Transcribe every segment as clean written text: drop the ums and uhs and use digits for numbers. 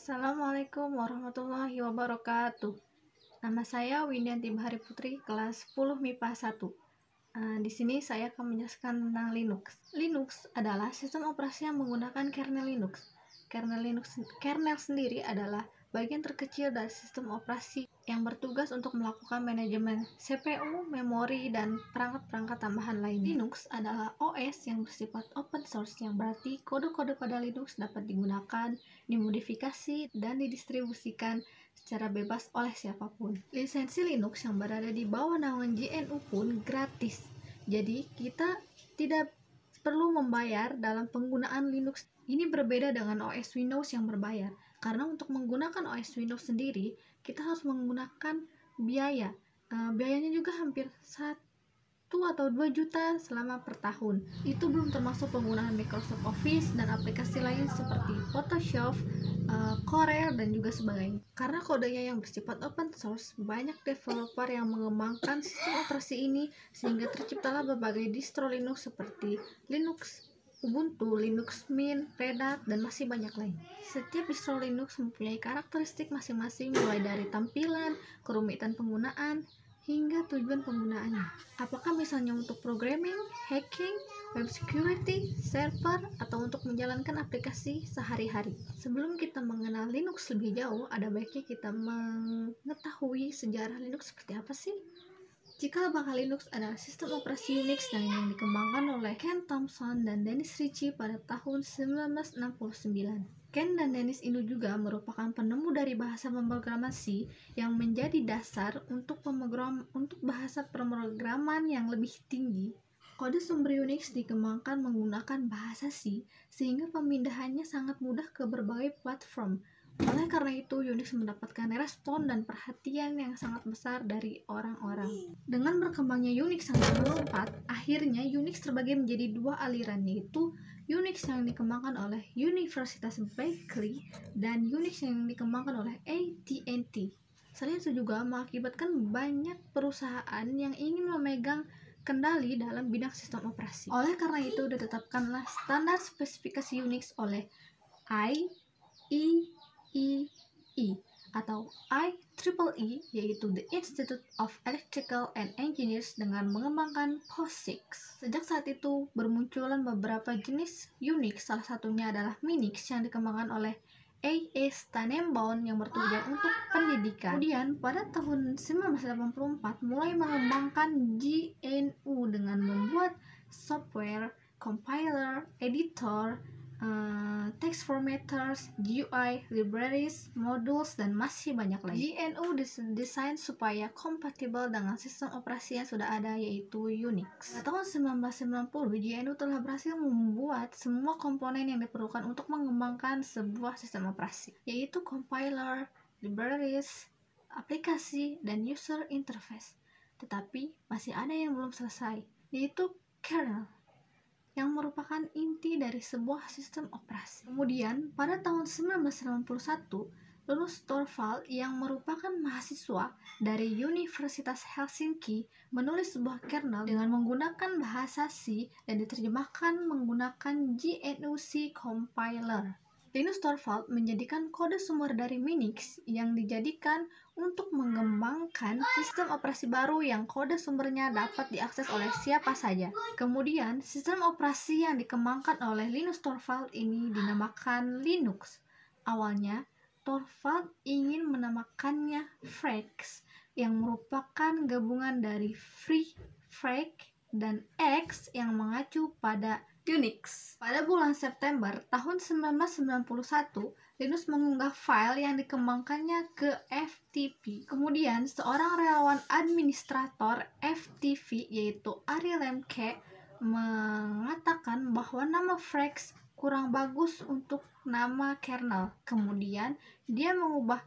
Assalamualaikum warahmatullahi wabarakatuh. Nama saya Windianti Bahari Putri, kelas 10 MIPA 1. Di sini saya akan menjelaskan tentang Linux. Linux adalah sistem operasi yang menggunakan kernel Linux. Kernel sendiri adalah bagian terkecil dari sistem operasi yang bertugas untuk melakukan manajemen CPU, memori, dan perangkat-perangkat tambahan lainnya. Linux adalah OS yang bersifat open source, yang berarti kode-kode pada Linux dapat digunakan, dimodifikasi, dan didistribusikan secara bebas oleh siapapun. Lisensi Linux yang berada di bawah naungan GNU pun gratis. Jadi kita tidak perlu membayar dalam penggunaan Linux. Ini berbeda dengan OS Windows yang berbayar. Karena untuk menggunakan OS Windows sendiri, kita harus menggunakan biaya. Biayanya juga hampir 1 atau 2 juta selama per tahun. Itu belum termasuk penggunaan Microsoft Office dan aplikasi lain seperti Photoshop, Corel, dan juga sebagainya. Karena kodenya yang bersifat open source, banyak developer yang mengembangkan sistem operasi ini sehingga terciptalah berbagai distro Linux seperti Linux, Ubuntu, Linux Mint, Red Hat, dan masih banyak lain. Setiap distro Linux mempunyai karakteristik masing-masing, mulai dari tampilan, kerumitan penggunaan, hingga tujuan penggunaannya. Apakah misalnya untuk programming, hacking, web security, server, atau untuk menjalankan aplikasi sehari-hari. Sebelum kita mengenal Linux lebih jauh, ada baiknya kita mengetahui sejarah Linux seperti apa sih? Cikal bakal Linux adalah sistem operasi Unix yang dikembangkan oleh Ken Thompson dan Dennis Ritchie pada tahun 1969. Ken dan Dennis ini juga merupakan penemu dari bahasa pemrograman C yang menjadi dasar untuk bahasa pemrograman yang lebih tinggi. Kode sumber Unix dikembangkan menggunakan bahasa C sehingga pemindahannya sangat mudah ke berbagai platform. Oleh karena itu, Unix mendapatkan respon dan perhatian yang sangat besar dari orang-orang. Dengan berkembangnya Unix yang cepat, akhirnya Unix terbagi menjadi 2 aliran, yaitu Unix yang dikembangkan oleh Universitas Berkeley dan Unix yang dikembangkan oleh AT&T. Selain itu juga mengakibatkan banyak perusahaan yang ingin memegang kendali dalam bidang sistem operasi. Oleh karena itu, ditetapkanlah standar spesifikasi Unix oleh IEEE atau IEEE, yaitu The Institute of Electrical and Engineers, dengan mengembangkan POSIX. Sejak saat itu bermunculan beberapa jenis Unix, salah satunya adalah Minix yang dikembangkan oleh A.S. Tannenbaum yang bertujuan untuk pendidikan. Kemudian pada tahun 1984 mulai mengembangkan GNU dengan membuat software, compiler, editor, text formatters, GUI, libraries, modules, dan masih banyak lagi. GNU didesain supaya kompatibel dengan sistem operasi yang sudah ada, yaitu Unix. Pada tahun 1990, GNU telah berhasil membuat semua komponen yang diperlukan untuk mengembangkan sebuah sistem operasi, yaitu compiler, libraries, aplikasi, dan user interface. Tetapi masih ada yang belum selesai, yaitu kernel, yang merupakan inti dari sebuah sistem operasi. Kemudian, pada tahun 1991, Linus Torvald yang merupakan mahasiswa dari Universitas Helsinki menulis sebuah kernel dengan menggunakan bahasa C dan diterjemahkan menggunakan GNU C compiler. Linus Torvald menjadikan kode sumber dari Minix yang dijadikan untuk mengembangkan sistem operasi baru yang kode sumbernya dapat diakses oleh siapa saja. Kemudian, sistem operasi yang dikembangkan oleh Linus Torvald ini dinamakan Linux. Awalnya, Torvald ingin menamakannya Frex, yang merupakan gabungan dari Free, Freak, dan X yang mengacu pada Unix. Pada bulan September tahun 1991, Linus mengunggah file yang dikembangkannya ke FTP. Kemudian, seorang relawan administrator FTP, yaitu Ari Lemke, mengatakan bahwa nama Frex kurang bagus untuk nama kernel. Kemudian, dia mengubah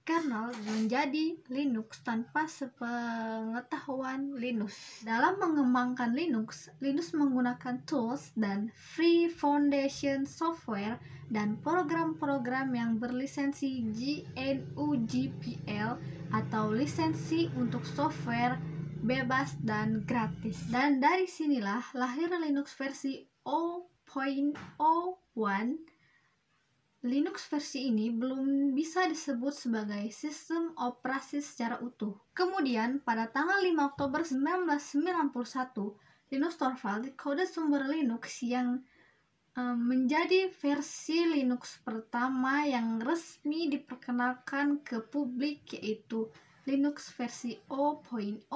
kernel menjadi Linux tanpa sepengetahuan Linus. Dalam mengembangkan Linux, Linus menggunakan tools dan free foundation software dan program-program yang berlisensi GNU GPL atau lisensi untuk software bebas dan gratis. Dan dari sinilah lahir Linux versi 0.01 Linux versi ini belum bisa disebut sebagai sistem operasi secara utuh. Kemudian, pada tanggal 5 Oktober 1991, Linus Torvalds, kode sumber Linux yang menjadi versi Linux pertama yang resmi diperkenalkan ke publik, yaitu Linux versi 0.02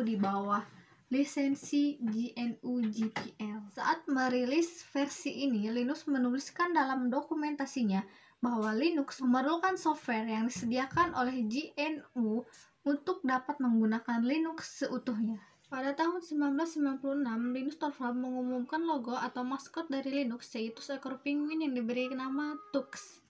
di bawah lisensi GNU GPL. Saat merilis versi ini, Linus menuliskan dalam dokumentasinya bahwa Linux memerlukan software yang disediakan oleh GNU untuk dapat menggunakan Linux seutuhnya. Pada tahun 1996, Linus Torvalds mengumumkan logo atau maskot dari Linux, yaitu seekor penguin yang diberi nama Tux.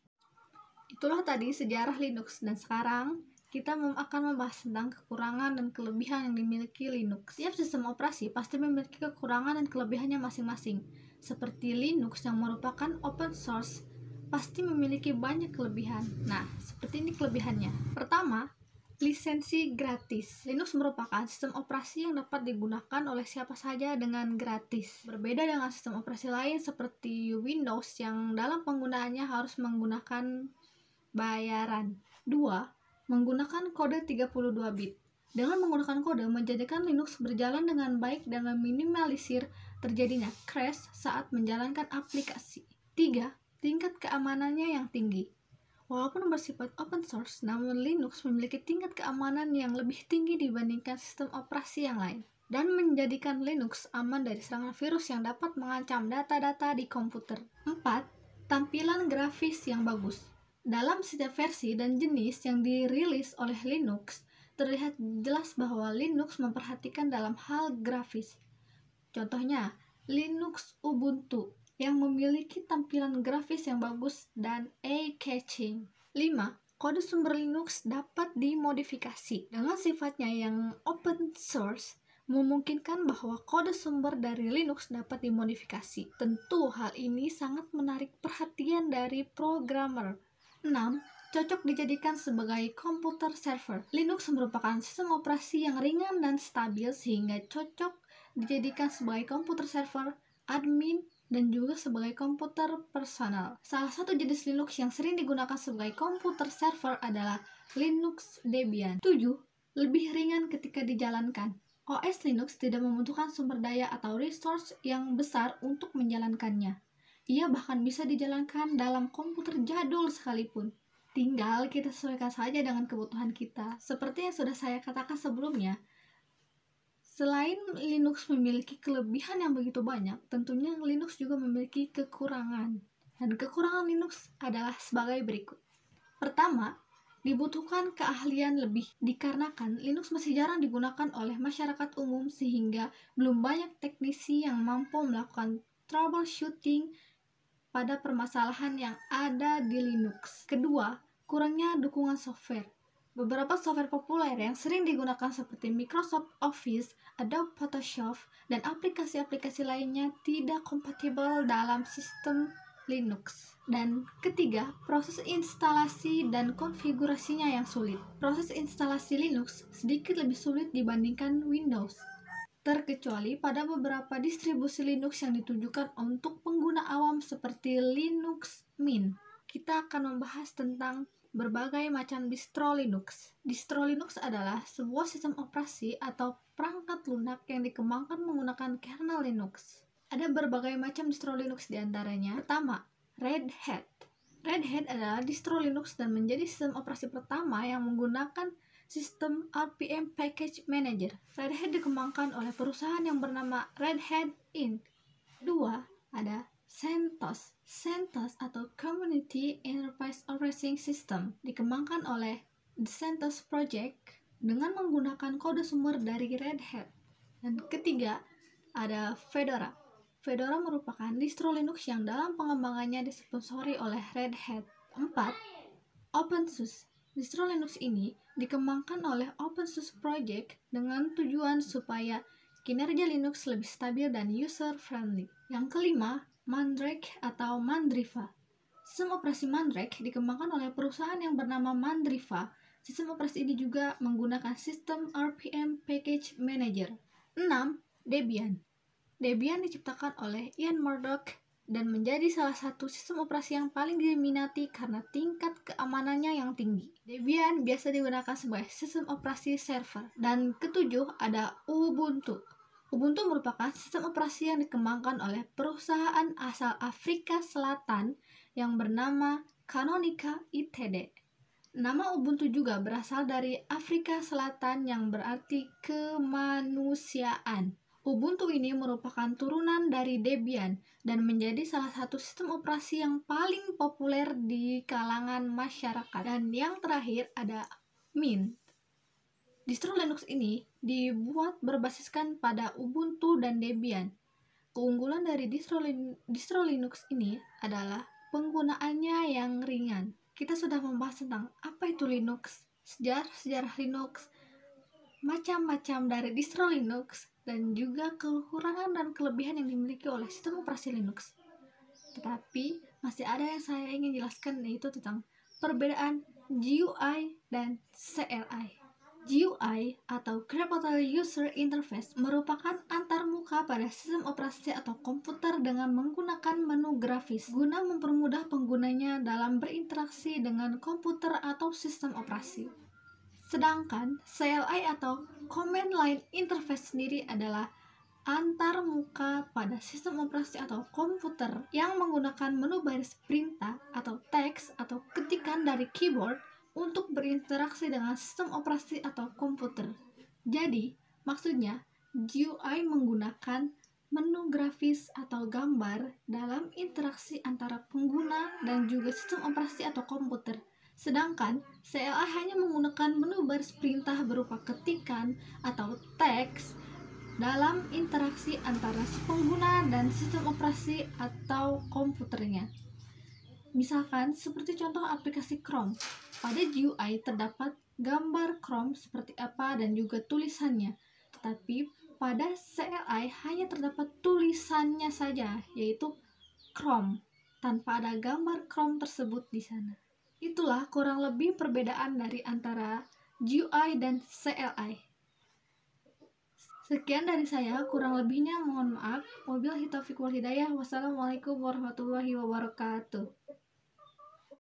Itulah tadi sejarah Linux, dan sekarang kita akan membahas tentang kekurangan dan kelebihan yang dimiliki Linux. Setiap sistem operasi pasti memiliki kekurangan dan kelebihannya masing-masing. Seperti Linux yang merupakan open source, pasti memiliki banyak kelebihan. Nah, seperti ini kelebihannya. Pertama, lisensi gratis. Linux merupakan sistem operasi yang dapat digunakan oleh siapa saja dengan gratis. Berbeda dengan sistem operasi lain seperti Windows yang dalam penggunaannya harus menggunakan bayaran. 2. Menggunakan kode 32 bit. Dengan menggunakan kode menjadikan Linux berjalan dengan baik dan meminimalisir terjadinya crash saat menjalankan aplikasi. 3. Tingkat keamanannya yang tinggi. Walaupun bersifat open source, namun Linux memiliki tingkat keamanan yang lebih tinggi dibandingkan sistem operasi yang lain, dan menjadikan Linux aman dari serangan virus yang dapat mengancam data-data di komputer. 4. Tampilan grafis yang bagus. Dalam setiap versi dan jenis yang dirilis oleh Linux, terlihat jelas bahwa Linux memperhatikan dalam hal grafis. Contohnya, Linux Ubuntu yang memiliki tampilan grafis yang bagus dan eye-catching. 5. Kode sumber Linux dapat dimodifikasi. Dengan sifatnya yang open source, memungkinkan bahwa kode sumber dari Linux dapat dimodifikasi. Tentu hal ini sangat menarik perhatian dari programmer. 6. Cocok dijadikan sebagai komputer server. Linux merupakan sistem operasi yang ringan dan stabil sehingga cocok dijadikan sebagai komputer server, admin, dan juga sebagai komputer personal. Salah satu jenis Linux yang sering digunakan sebagai komputer server adalah Linux Debian. 7. Lebih ringan ketika dijalankan. OS Linux tidak membutuhkan sumber daya atau resource yang besar untuk menjalankannya. Ia bahkan bisa dijalankan dalam komputer jadul sekalipun. Tinggal kita sesuaikan saja dengan kebutuhan kita. Seperti yang sudah saya katakan sebelumnya, selain Linux memiliki kelebihan yang begitu banyak, tentunya Linux juga memiliki kekurangan. Dan kekurangan Linux adalah sebagai berikut. Pertama, dibutuhkan keahlian lebih, dikarenakan Linux masih jarang digunakan oleh masyarakat umum sehingga belum banyak teknisi yang mampu melakukan troubleshooting pada permasalahan yang ada di Linux. Kedua, kurangnya dukungan software. Beberapa software populer yang sering digunakan seperti Microsoft Office, Adobe Photoshop, dan aplikasi-aplikasi lainnya tidak kompatibel dalam sistem Linux. Dan ketiga, proses instalasi dan konfigurasinya yang sulit. Proses instalasi Linux sedikit lebih sulit dibandingkan Windows, terkecuali pada beberapa distribusi Linux yang ditujukan untuk pengguna awam seperti Linux Mint. Kita akan membahas tentang berbagai macam distro Linux. Distro Linux adalah sebuah sistem operasi atau perangkat lunak yang dikembangkan menggunakan kernel Linux. Ada berbagai macam distro Linux diantaranya. Pertama, Red Hat. Red Hat adalah distro Linux dan menjadi sistem operasi pertama yang menggunakan sistem RPM Package Manager. Red Hat dikembangkan oleh perusahaan yang bernama Red Hat Inc. 2. Ada CentOS. CentOS atau Community Enterprise Operating System dikembangkan oleh The CentOS Project dengan menggunakan kode sumber dari Red Hat. Dan ketiga, ada Fedora. Fedora merupakan distro Linux yang dalam pengembangannya disponsori oleh Red Hat. 4. OpenSUSE. Distro Linux ini dikembangkan oleh OpenSUSE Project dengan tujuan supaya kinerja Linux lebih stabil dan user-friendly. Yang kelima, Mandrake atau Mandriva. Sistem operasi Mandrake dikembangkan oleh perusahaan yang bernama Mandriva. Sistem operasi ini juga menggunakan sistem RPM Package Manager. 6. Debian. Debian diciptakan oleh Ian Murdoch dan menjadi salah satu sistem operasi yang paling diminati karena tingkat keamanannya yang tinggi. Debian biasa digunakan sebagai sistem operasi server. Dan ketujuh ada Ubuntu. Ubuntu merupakan sistem operasi yang dikembangkan oleh perusahaan asal Afrika Selatan yang bernama Canonical Ltd. Nama Ubuntu juga berasal dari Afrika Selatan yang berarti kemanusiaan. Ubuntu ini merupakan turunan dari Debian dan menjadi salah satu sistem operasi yang paling populer di kalangan masyarakat. Dan yang terakhir ada Mint. Distro Linux ini dibuat berbasiskan pada Ubuntu dan Debian. Keunggulan dari distro Linux ini adalah penggunaannya yang ringan. Kita sudah membahas tentang apa itu Linux, sejarah Linux, macam-macam dari distro Linux, dan juga kekurangan dan kelebihan yang dimiliki oleh sistem operasi Linux. Tetapi masih ada yang saya ingin jelaskan, yaitu tentang perbedaan GUI dan CLI. GUI atau Graphical User Interface merupakan antarmuka pada sistem operasi atau komputer dengan menggunakan menu grafis guna mempermudah penggunanya dalam berinteraksi dengan komputer atau sistem operasi. Sedangkan CLI atau Command Line Interface sendiri adalah antarmuka pada sistem operasi atau komputer yang menggunakan menu baris perintah atau teks atau ketikan dari keyboard untuk berinteraksi dengan sistem operasi atau komputer. Jadi, maksudnya GUI menggunakan menu grafis atau gambar dalam interaksi antara pengguna dan juga sistem operasi atau komputer. Sedangkan CLI hanya menggunakan menu baris perintah berupa ketikan atau teks dalam interaksi antara si pengguna dan sistem operasi atau komputernya. Misalkan seperti contoh aplikasi Chrome. Pada GUI terdapat gambar Chrome seperti apa dan juga tulisannya. Tetapi pada CLI hanya terdapat tulisannya saja, yaitu Chrome, tanpa ada gambar Chrome tersebut di sana. Itulah kurang lebih perbedaan dari antara GUI dan CLI. Sekian dari saya, kurang lebihnya mohon maaf. Wabillahi taufiq wal hidayah. Wassalamualaikum warahmatullahi wabarakatuh.